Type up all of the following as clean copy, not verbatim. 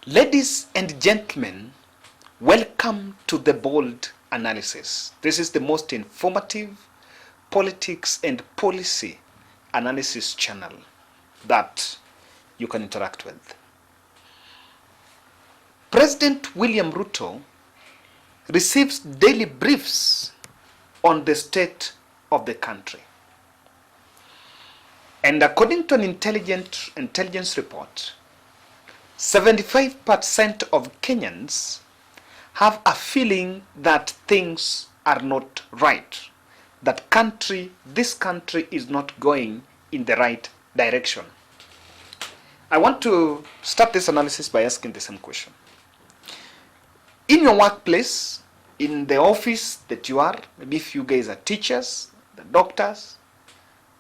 Ladies and gentlemen, welcome to the Bold Analysis. This is the most informative politics and policy analysis channel that you can interact with. President William Ruto receives daily briefs on the state of the country. And according to an intelligence report, 75% of Kenyans have a feeling that things are not right, that this country is not going in the right direction. I want to start this analysis by asking the same question. In your workplace, in the office that you are, maybe if you guys are teachers, the doctors,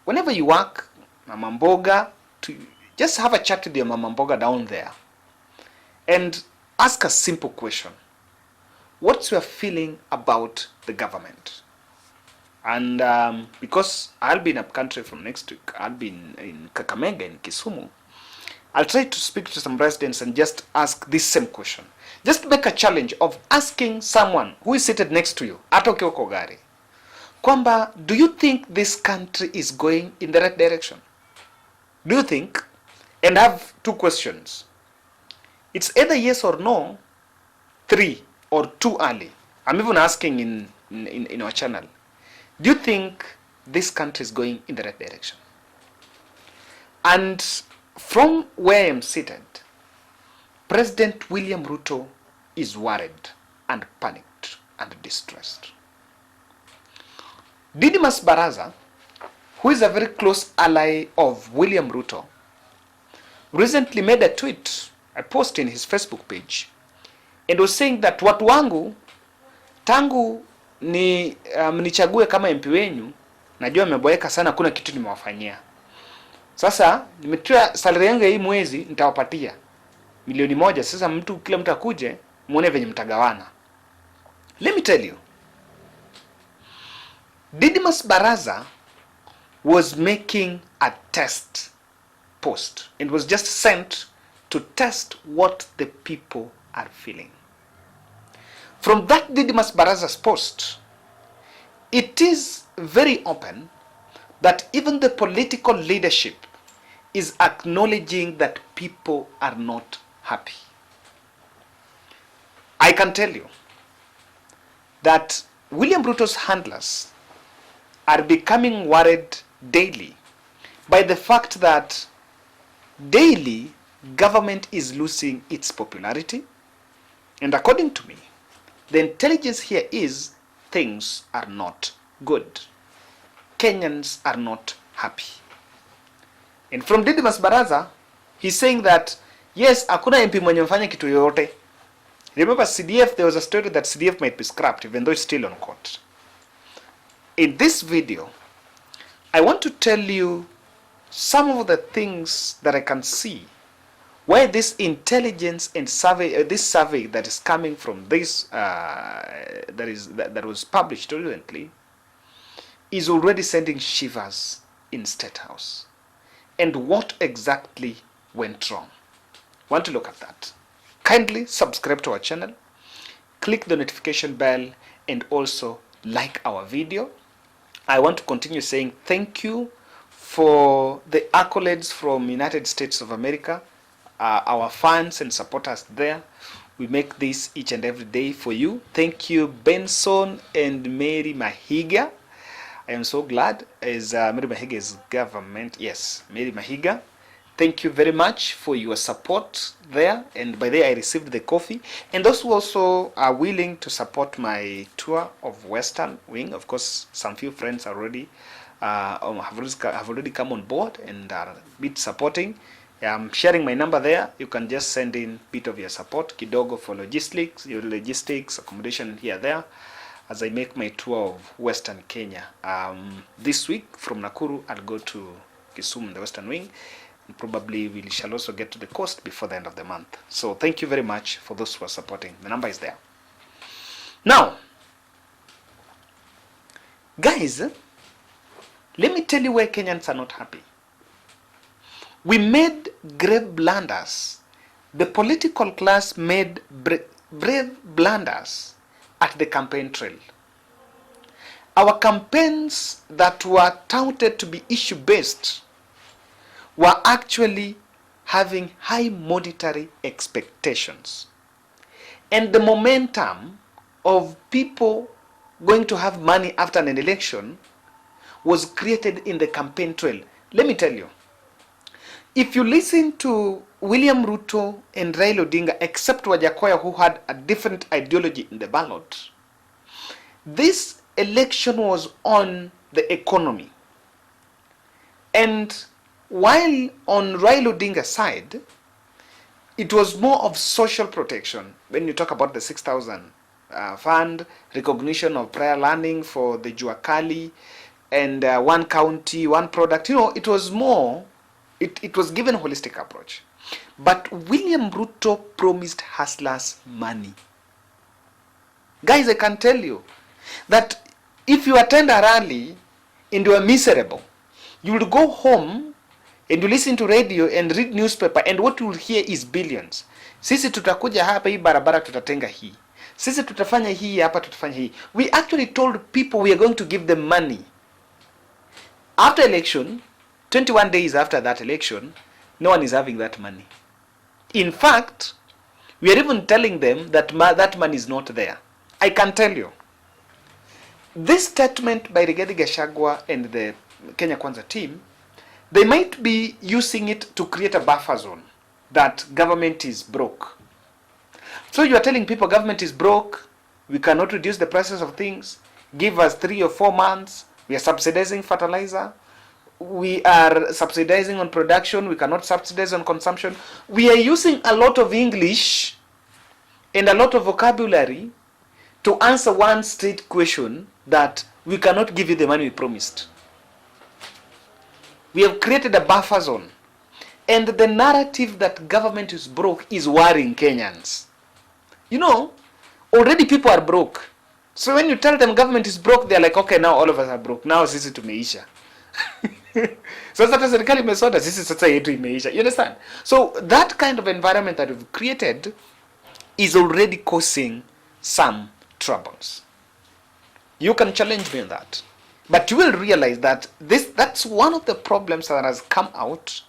whenever you work, Mama Mboga, just have a chat with your Mama Mboga down there and ask a simple question. What's your feeling about the government? And because I'll be in a country from next week, I'll be in Kakamega, in Kisumu, I'll try to speak to some residents and just ask this same question. Just make a challenge of asking someone who is seated next to you, atoke uko gari, kwamba, do you think this country is going in the right direction? Do you think? And have two questions. It's either yes or no, 3 or too early. I'm even asking in our channel. Do you think this country is going in the right direction? And from where I am seated, President William Ruto is worried and panicked and distressed. Didimas Baraza, who is a very close ally of William Ruto, recently made a tweet, a post in his Facebook page, and was saying that watu wangu tangu ni mnichague kama MP wenyu, najua mmeboeka sana, kuna kitu nimewafanyia. Sasa nimetia salary yangu hii mwezi nitawapatia milioni 1. Sasa kila mtu akuje muone venye mtagawana. Let me tell you, Didimas Baraza was making a test post and was just sent to test what the people are feeling. From that Didimas Baraza's post, it is very open that even the political leadership is acknowledging that people are not happy. I can tell you that William Ruto's handlers are becoming worried daily by the fact that daily government is losing its popularity. And according to me, the intelligence here is things are not good. Kenyans are not happy. And from Didimas Baraza, he's saying that yes, hakuna MP mwenye mfanya kitu yoyote. Remember CDF, there was a story that CDF might be scrapped even though it's still on court. In this video, I want to tell you some of the things that I can see why this intelligence and survey, this survey that is coming from this that was published recently, is already sending shivers in State House. And what exactly went wrong? Want to look at that? Kindly subscribe to our channel, click the notification bell, and also like our video. I want to continue saying thank you for the accolades from United States of America, our fans and supporters there. We make this each and every day for you. Thank you, Benson and Mary Mahiga. I am so glad, as Mary Mahiga is government. Yes, Mary Mahiga. Thank you very much for your support there. And by there, I received the coffee. And those who also are willing to support my tour of Western Wing. Of course, some few friends are already have already come on board and are a bit supporting. I'm sharing my number there. You can just send in a bit of your support, kidogo, for logistics, accommodation here, there, as I make my tour of Western Kenya. This week from Nakuru, I'll go to Kisumu, the Western Wing. And probably we shall also get to the coast before the end of the month. So thank you very much for those who are supporting. The number is there. Now, guys, let me tell you why Kenyans are not happy. We made grave blunders the political class made brave blunders at the campaign trail. Our campaigns that were touted to be issue-based were actually having high monetary expectations. And the momentum of people going to have money after an election was created in the campaign trail. Let me tell you, if you listen to William Ruto and Raila Odinga, except Wajakoya, who had a different ideology in the ballot, this election was on the economy. And while on Raila Odinga's side, it was more of social protection. When you talk about the 6,000 fund, recognition of prior learning for the Juakali, and one county, one product, it was more, it was given a holistic approach. But William Ruto promised hustlers money. Guys, I can tell you that if you attend a rally and you are miserable, you will go home and you listen to radio and read newspaper, and what you will hear is billions. Sisi tutakuja hapa, hii barabara tutatenga hii. Sisi tutafanya hii hapa, tutafanya hii. We actually told people we are going to give them money. After election, 21 days after that election, no one is having that money. In fact, we are even telling them that that money is not there. I can tell you, this statement by Rigathi Gachagua and the Kenya Kwanza team, they might be using it to create a buffer zone that government is broke. So you are telling people government is broke, we cannot reduce the prices of things, give us 3 or 4 months, we are subsidizing fertilizer, we are subsidizing on production, we cannot subsidize on consumption. We are using a lot of English and a lot of vocabulary to answer one straight question that we cannot give you the money we promised. We have created a buffer zone. And the narrative that government is broke is worrying Kenyans. Already people are broke. So when you tell them government is broke, they're like, okay, now all of us are broke. Now sisi tumeisha. So sasa serikali imesota, sisi sasa yetu imeisha. You understand? So that kind of environment that we've created is already causing some troubles. You can challenge me on that. But you will realize that that's one of the problems that has come out,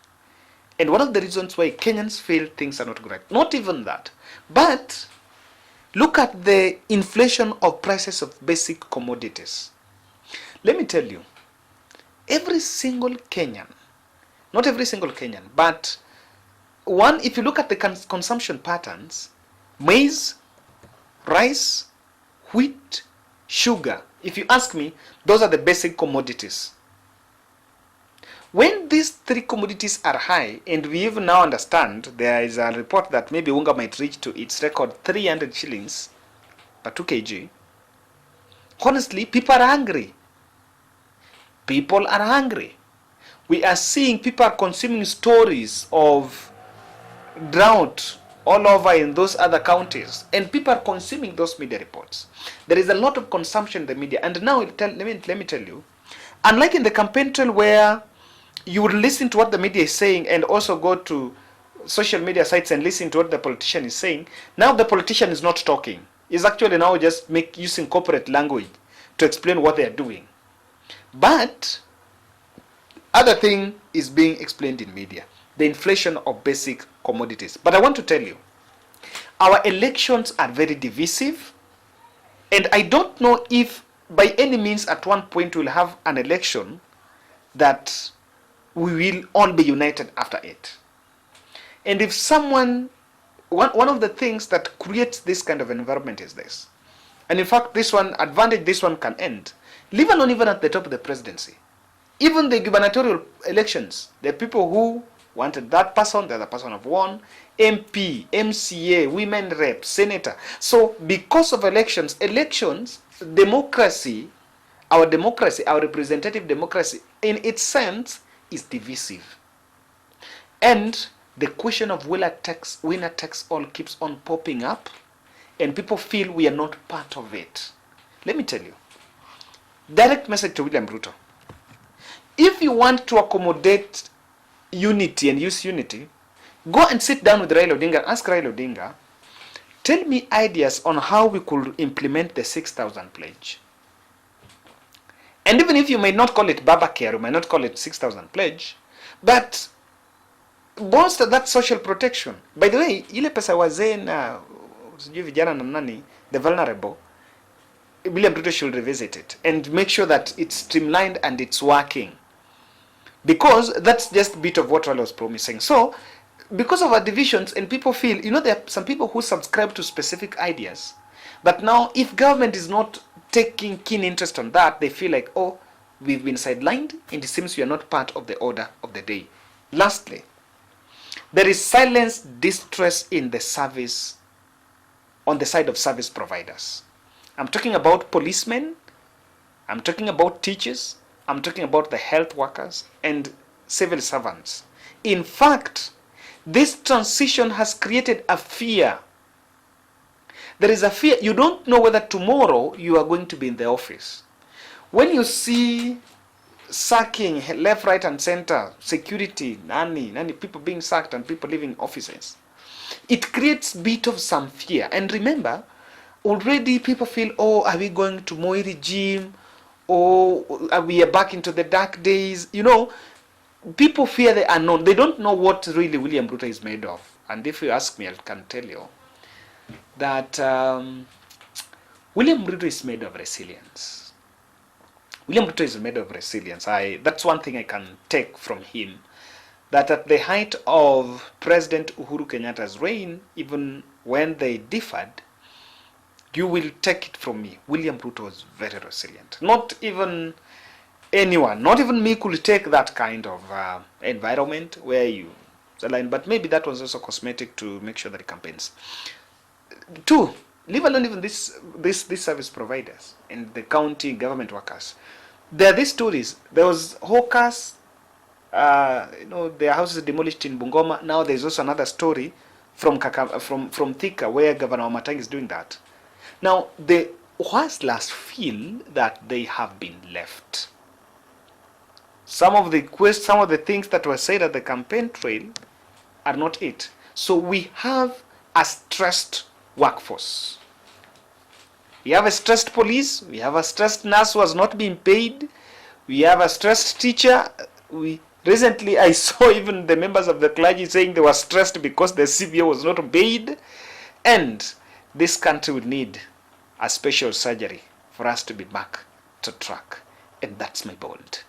and one of the reasons why Kenyans feel things are not correct. Not even that, but look at the inflation of prices of basic commodities. Let me tell you, every single Kenyan, not every single Kenyan, but if you look at the consumption patterns, maize, rice, wheat, sugar, if you ask me, those are the basic commodities. When these 3 commodities are high, and we even now understand, there is a report that maybe Unga might reach to its record 300 shillings per 2 kg. Honestly, people are hungry. People are hungry. We are seeing people are consuming stories of drought all over in those other counties, and people are consuming those media reports. There is a lot of consumption in the media, and now let me tell you, unlike in the campaign trail where you would listen to what the media is saying and also go to social media sites and listen to what the politician is saying, now the politician is not talking. He's actually now just using corporate language to explain what they are doing. But other thing is being explained in media, the inflation of basic commodities. But I want to tell you, our elections are very divisive, and I don't know if by any means at one point we'll have an election that we will all be united after it. And if one of the things that creates this kind of environment is this, and in fact this one can end, leave alone even at the top of the presidency. Even the gubernatorial elections, there are people who wanted that person, the other person have won, MP, MCA, women rep, senator. So because of elections, democracy, our representative democracy, in its sense, is divisive. And the question of winner takes all keeps on popping up, and people feel we are not part of it. Let me tell you, direct message to William Ruto. If you want to accommodate unity and use unity, Go and sit down with Raila Odinga and ask Raila Odinga, tell me ideas on how we could implement the 6,000 pledge. And even if you may not call it Baba Care, you may not call it 6,000 pledge, but bolster that social protection. By the way, ile pesa wazee na sijui vijana na nani, the vulnerable, William Ruto should revisit it and make sure that it's streamlined and it's working. Because that's just a bit of what Raila was promising. So, because of our divisions and people feel, there are some people who subscribe to specific ideas. But now, if government is not taking keen interest on that, they feel like, oh, we've been sidelined and it seems we are not part of the order of the day. Lastly, there is silence distress in the service, on the side of service providers. I'm talking about policemen, I'm talking about teachers, I'm talking about the health workers and civil servants. In fact, this transition has created a fear. There is a fear. You don't know whether tomorrow you are going to be in the office. When you see sacking left, right, and center, security, people being sacked and people leaving offices, it creates a bit of some fear. And remember, already people feel, oh, are we going to Moi regime? Or are we back into the dark days? People fear the unknown. They don't know what really William Ruto is made of. And if you ask me, I can tell you that William Ruto is made of resilience. William Ruto is made of resilience. That's one thing I can take from him. That at the height of President Uhuru Kenyatta's reign, even when they differed, you will take it from me, William Ruto was very resilient. Not even anyone, not even me could take that kind of environment where you align, but maybe that was also cosmetic to make sure that it campaigns. Two, leave alone even these service providers and the county government workers. There are these stories. There was hawkers, their houses demolished in Bungoma. Now there's also another story from Thika where Governor Wamatangi is doing that. Now, the Hustlers feel that they have been left. Some of the things that were said at the campaign trail are not it. So we have a stressed workforce. We have a stressed police. We have a stressed nurse who has not been paid. We have a stressed teacher. Recently, I saw even the members of the clergy saying they were stressed because the CBO was not paid. And this country would need a special surgery for us to be back to track. And that's my bold.